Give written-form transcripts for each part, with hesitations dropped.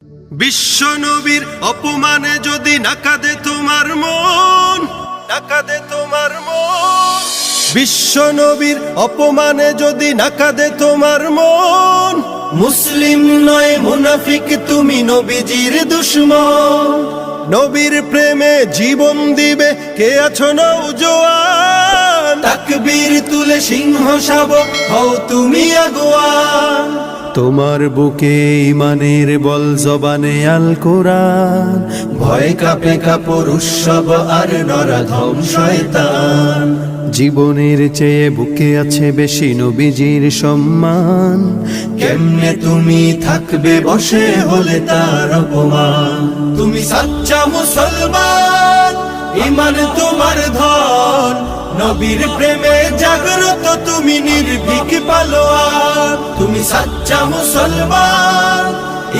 বিশ্ব নবীর অপমানে যদি না কাঁদে তোমার মন, না কাঁদে তোমার মন। বিশ্ব নবীর অপমানে যদি না কাঁদে তোমার মন, মুসলিম নয় মুনাফিক তুমি, নবীজির দুশমন। নবীর প্রেমে জীবন দিবে কে আছো নওজোয়ান, তাকবীর তুলে সিংহ শাবক হও তুমি আগুয়ান। তোমার বুকে ইমানের বল, জবানে আল কোরআন, ভয় কাঁপে কাপড় উৎসব আর নরাধম শয়তান। জীবনের চেয়ে বুকে আছে বেশি নবীজির সম্মান, কেমনে তুমি থাকবে বসে হলে তার অপমান। তুমি সাচ্চা মুসলমান, ইমান তোমার ধন, নবীর প্রেমে জাগ্রত তুমি নির্ভীক পালোয়ান। তুমি সাচ্চা মুসলমান,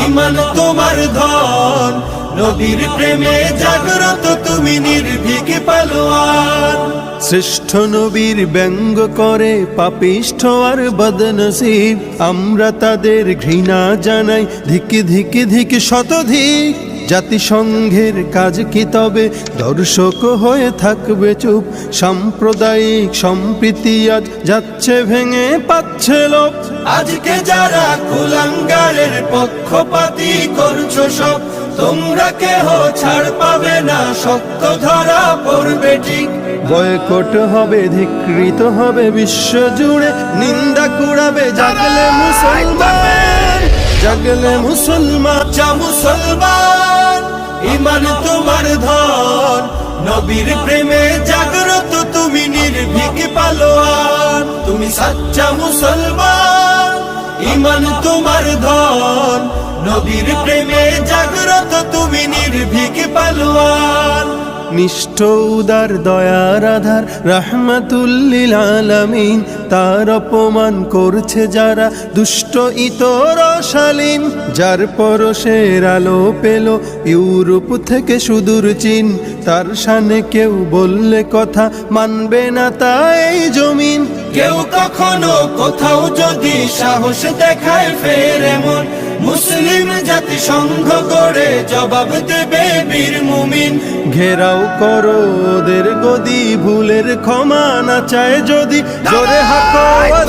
ইমান তোমার ধন, নবীর প্রেমে জাগ্রত তুমি নির্ভীক পালোয়ান। শ্রেষ্ঠ নবীর ব্যঙ্গ করে পাপিষ্ঠ আর বদনসিব, আমরা তাদের ঘৃণা জানাই ধিক ধিক ধিক শতধিক। জাতিসংঘের কাজ কি তবে দর্শক হয়ে থাকবে চুপ, সাম্প্রদায়িক সম্প্রীতি আজ যাচ্ছে ভেঙে পাচ্ছে লোক। আজকে যারা কুলাঙ্গারের পক্ষপাতী করছো সব, তোমরা কেহ ছাড় পাবে না, সত্য ধরা পড়বে ঠিক। বয়কট হবে, ধিকৃত হবে বিশ্ব জুড়ে, নিন্দা কুড়াবে জাগলে মুসলমান, জাগলে মুসলমান। যা মুসলমান, ইমান তোমার ধন, নবীর প্রেমে জাগ্রত তুমি নির্ভীক পালোয়ান। তুমি সাচ্চা মুসলমান, ইমান তোমার ধন, নবীর প্রেমে জাগ্রত তুমি নির্ভীক পালোয়ান। নিষ্ঠ উদার দয়ার আধার রাহমাতুল লিল আলামিন, তার অপমান করছে যারা দুষ্ট ইতর শালীন। যার পরশের আলো পেল ইউরোপ থেকে সুদূর চীন, তার শানে কেউ বললে কথা মানবে না তাই জমিন। কেউ কখনো কোথাও যদি সাহস দেখায় ফের এমন, মুসলিম জাতি সংঘ গড়ে জবাব দেবে বীর মুমিন। ঘেরাও করো ওদের গদি, ভুলের ক্ষমা না চায় যদি জোরে হাঁকো আওয়াজ।